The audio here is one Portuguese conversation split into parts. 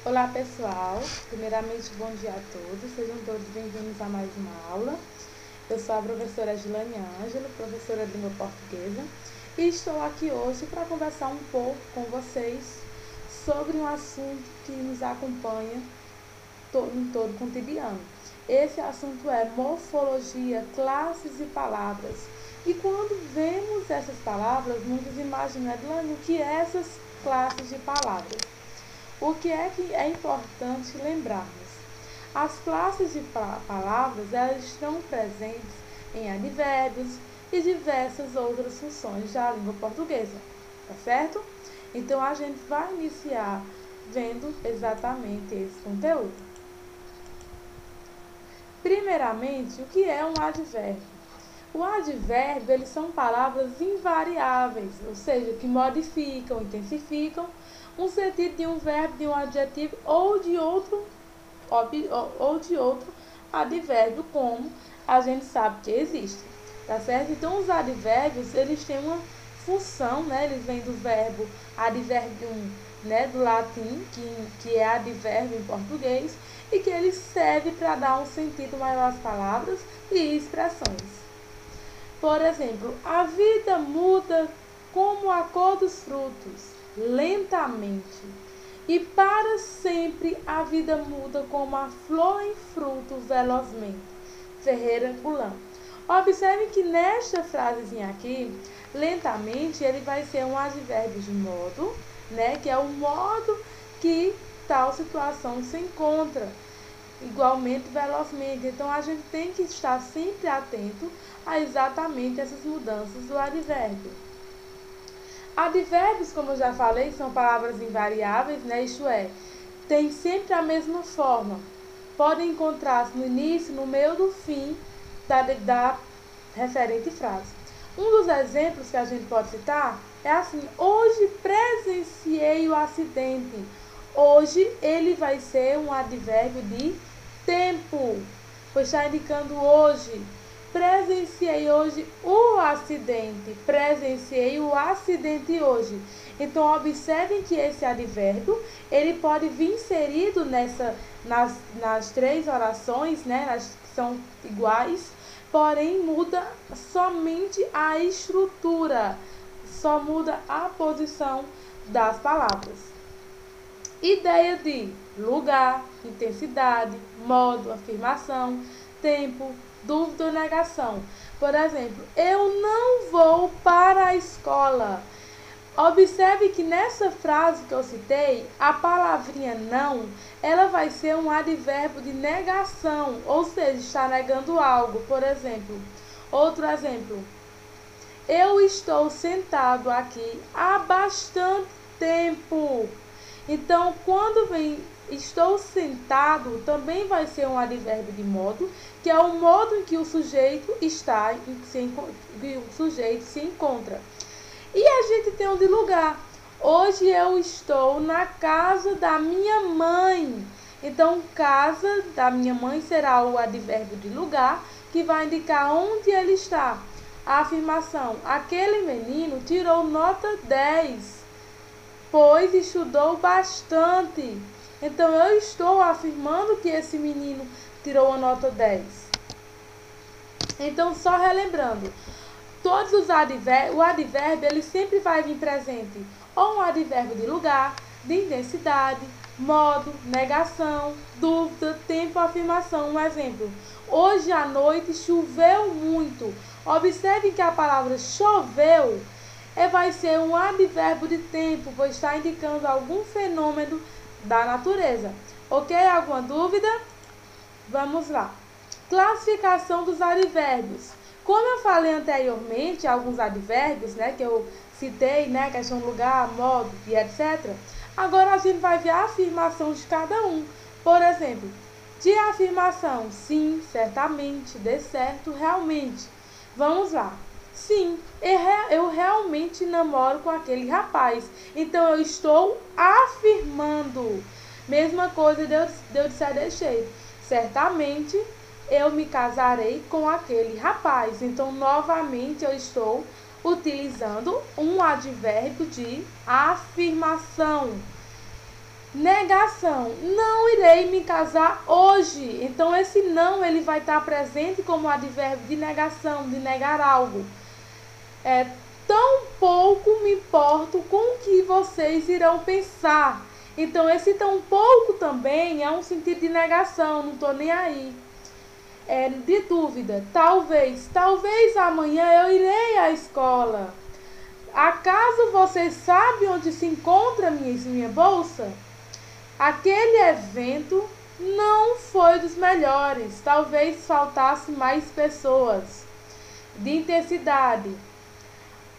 Olá pessoal, primeiramente bom dia a todos, sejam todos bem-vindos a mais uma aula. Eu sou a professora Gilane Ângelo, professora de língua portuguesa, e estou aqui hoje para conversar um pouco com vocês sobre um assunto que nos acompanha em todo o cotidiano. Esse assunto é morfologia, classes e palavras. E quando vemos essas palavras, muitos imaginam, Edilane, o que é essas classes de palavras? O que é importante lembrarmos? As classes de palavras elas estão presentes em advérbios e diversas outras funções da língua portuguesa, tá certo? Então a gente vai iniciar vendo exatamente esse conteúdo. Primeiramente, o que é um advérbio? O advérbio, eles são palavras invariáveis, ou seja, que modificam, intensificam um sentido de um verbo, de um adjetivo ou de outro advérbio, como a gente sabe que existe, tá certo? Então, os advérbios, eles têm uma função, né? Eles vêm do verbo adverbium, né? Do latim, que é advérbio em português, e que ele serve para dar um sentido maior às palavras e expressões. Por exemplo, a vida muda como a cor dos frutos, lentamente. E para sempre a vida muda como a flor em fruto, velozmente. Ferreira Gulam. Observe que nesta frasezinha aqui, lentamente, ele vai ser um advérbio de modo, né? Que é o modo que tal situação se encontra. Igualmente, velozmente. Então, a gente tem que estar sempre atento a exatamente essas mudanças do advérbio. Advérbios, como eu já falei, são palavras invariáveis, né? Isto é, tem sempre a mesma forma. Podem encontrar-se no início, no meio, no fim da referente frase. Um dos exemplos que a gente pode citar é assim: hoje presenciei o acidente. Hoje ele vai ser um advérbio de tempo, pois está indicando hoje. Presenciei hoje o acidente. Presenciei o acidente hoje. Então, observem que esse advérbio, ele pode vir inserido nas três orações, né? Nas que são iguais, porém muda somente a estrutura, só muda a posição das palavras. Ideia de lugar, intensidade, modo, afirmação, tempo, dúvida ou negação. Por exemplo, eu não vou para a escola. Observe que nessa frase que eu citei, a palavrinha não, ela vai ser um advérbio de negação, ou seja, está negando algo. Por exemplo, outro exemplo, eu estou sentado aqui há bastante tempo. Então, quando vem estou sentado, também vai ser um advérbio de modo, que é o modo em que o sujeito está, que o sujeito se encontra. E a gente tem o de lugar. Hoje eu estou na casa da minha mãe. Então, casa da minha mãe será o advérbio de lugar, que vai indicar onde ele está. A afirmação: aquele menino tirou nota 10, pois estudou bastante. Então, eu estou afirmando que esse menino tirou a nota 10. Então, só relembrando, todos os advérbios, o advérbio ele sempre vai vir presente ou um advérbio de lugar, de intensidade, modo, negação, dúvida, tempo, afirmação. Um exemplo: hoje à noite choveu muito. Observe que a palavra choveu vai ser um advérbio de tempo, pois está indicando algum fenômeno da natureza. Ok? Alguma dúvida? Vamos lá. Classificação dos advérbios. Como eu falei anteriormente, alguns advérbios, né, que eu citei, né, questão lugar, modo e etc. Agora a gente vai ver a afirmação de cada um. Por exemplo, de afirmação: sim, certamente, de certo, realmente. Vamos lá. Sim, eu realmente namoro com aquele rapaz. Então, eu estou afirmando. Mesma coisa de eu disser desse jeito: certamente eu me casarei com aquele rapaz. Então, novamente, eu estou utilizando um advérbio de afirmação. Negação, não irei me casar hoje. Então esse não ele vai estar presente como advérbio de negação, de negar algo. Tão pouco me importo com o que vocês irão pensar. Então esse tão pouco também é um sentido de negação, não estou nem aí. De dúvida, talvez amanhã eu irei à escola. Acaso você sabe onde se encontra minha bolsa? Aquele evento não foi dos melhores, talvez faltasse mais pessoas. De intensidade,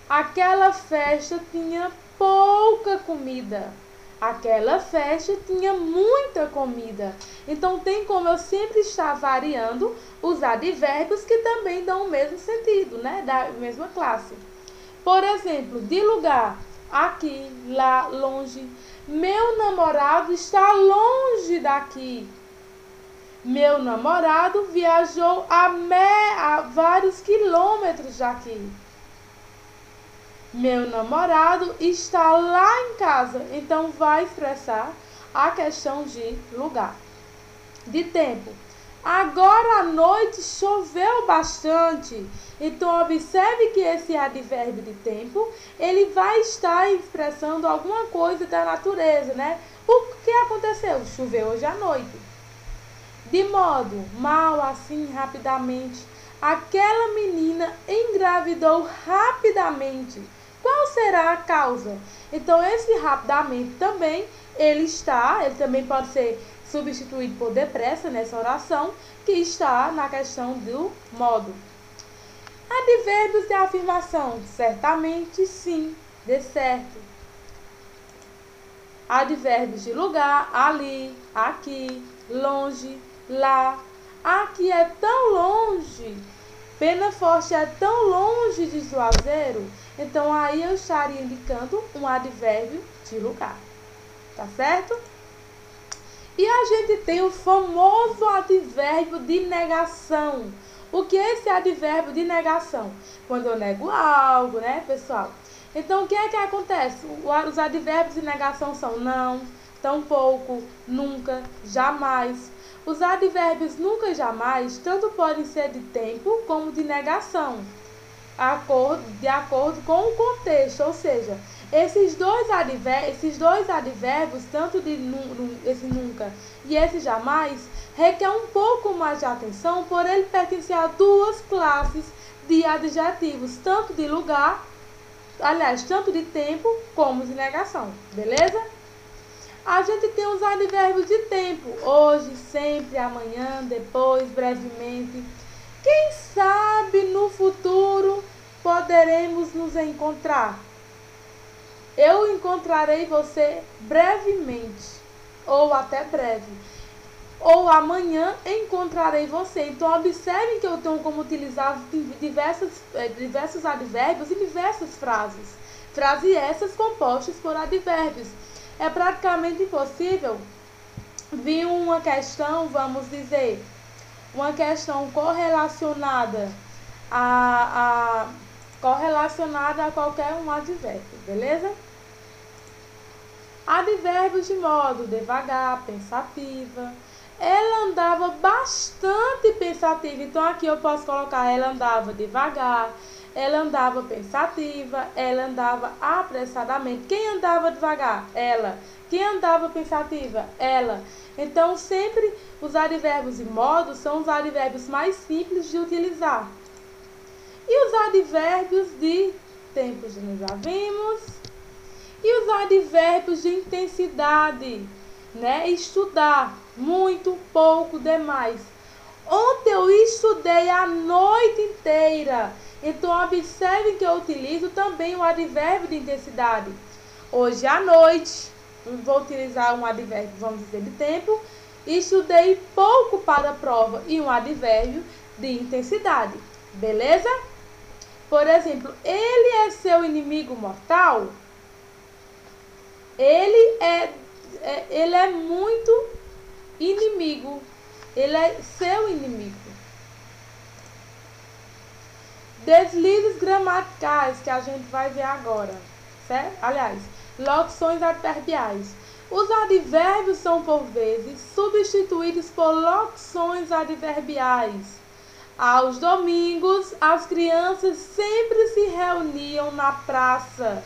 aquela festa tinha pouca comida. Aquela festa tinha muita comida. Então tem como eu sempre estar variando os advérbios que também dão o mesmo sentido, né? Da mesma classe. Por exemplo, de lugar, aqui, lá, longe. Meu namorado está longe daqui. Meu namorado viajou a vários quilômetros daqui. Meu namorado está lá em casa. Então, vai expressar a questão de lugar. De tempo. Agora à noite choveu bastante. Então, observe que esse advérbio de tempo, ele vai estar expressando alguma coisa da natureza, né? O que aconteceu? Choveu hoje à noite. De modo, mal, assim, rapidamente. Aquela menina engravidou rapidamente. Qual será a causa? Então, esse rapidamente também, ele também pode ser substituído por depressa nessa oração, que está na questão do modo. Advérbios de afirmação. Certamente, sim, de certo. Advérbios de lugar. Ali, aqui, longe, lá. Aqui é tão longe. Penaforte é tão longe de Juazeiro. Então, aí eu estaria indicando um advérbio de lugar. Tá certo? E a gente tem o famoso advérbio de negação. O que é esse advérbio de negação? Quando eu nego algo, né, pessoal? Então, o que é que acontece? Os advérbios de negação são não, tampouco, nunca, jamais. Os advérbios nunca e jamais tanto podem ser de tempo como de negação, de acordo com o contexto, ou seja, esses dois advérbios, tanto de esse nunca e esse jamais, requer um pouco mais de atenção, por ele pertencer a duas classes de adjetivos, tanto de lugar, tanto de tempo como de negação, beleza? A gente tem os advérbios de tempo, hoje, sempre, amanhã, depois, brevemente. Quem sabe no futuro poderemos nos encontrar. Eu encontrarei você brevemente, ou até breve. Ou amanhã encontrarei você. Então, observem que eu tenho como utilizar diversos advérbios e diversas frases. Frases essas compostas por advérbios. É praticamente impossível vir uma questão, vamos dizer, uma questão correlacionada a qualquer um advérbio, beleza? Advérbios de modo devagar, pensativa. Ela andava bastante pensativa. Então, aqui eu posso colocar ela andava devagar, ela andava pensativa, ela andava apressadamente. Quem andava devagar? Ela. Quem andava pensativa? Ela. Então, sempre os advérbios de modo são os advérbios mais simples de utilizar. E os advérbios de tempo nós já vimos. E os advérbios de intensidade, né? Estudar, muito, pouco, demais. Ontem eu estudei a noite inteira. Então, observem que eu utilizo também o advérbio de intensidade. Hoje à noite, vou utilizar um advérbio, vamos dizer, de tempo. Estudei pouco para a prova e um advérbio de intensidade. Beleza? Por exemplo, ele é seu inimigo mortal? Ele é muito inimigo. Ele é seu inimigo. Deslizes gramaticais, que a gente vai ver agora, certo? Aliás, locuções adverbiais. Os advérbios são, por vezes, substituídos por locuções adverbiais. Aos domingos, as crianças sempre se reuniam na praça.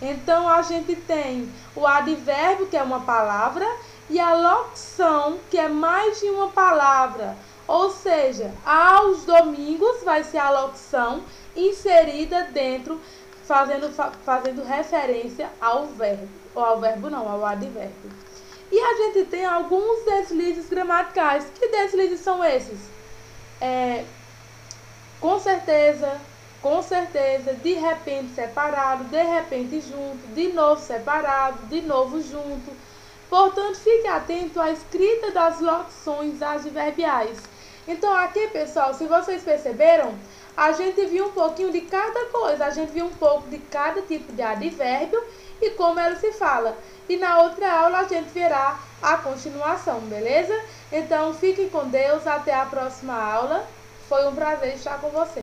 Então, a gente tem o advérbio, que é uma palavra, e a locução, que é mais de uma palavra. Ou seja, aos domingos vai ser a locução inserida dentro, fazendo referência ao verbo. Ou ao verbo não, ao advérbio. E a gente tem alguns deslizes gramaticais. Que deslizes são esses? Com certeza, de repente separado, de repente junto, de novo separado, de novo junto. Portanto, fique atento à escrita das locuções adverbiais. Então, aqui, pessoal, se vocês perceberam, a gente viu um pouquinho de cada coisa. A gente viu um pouco de cada tipo de advérbio e como ela se fala. E na outra aula a gente verá a continuação, beleza? Então, fiquem com Deus. Até a próxima aula. Foi um prazer estar com vocês.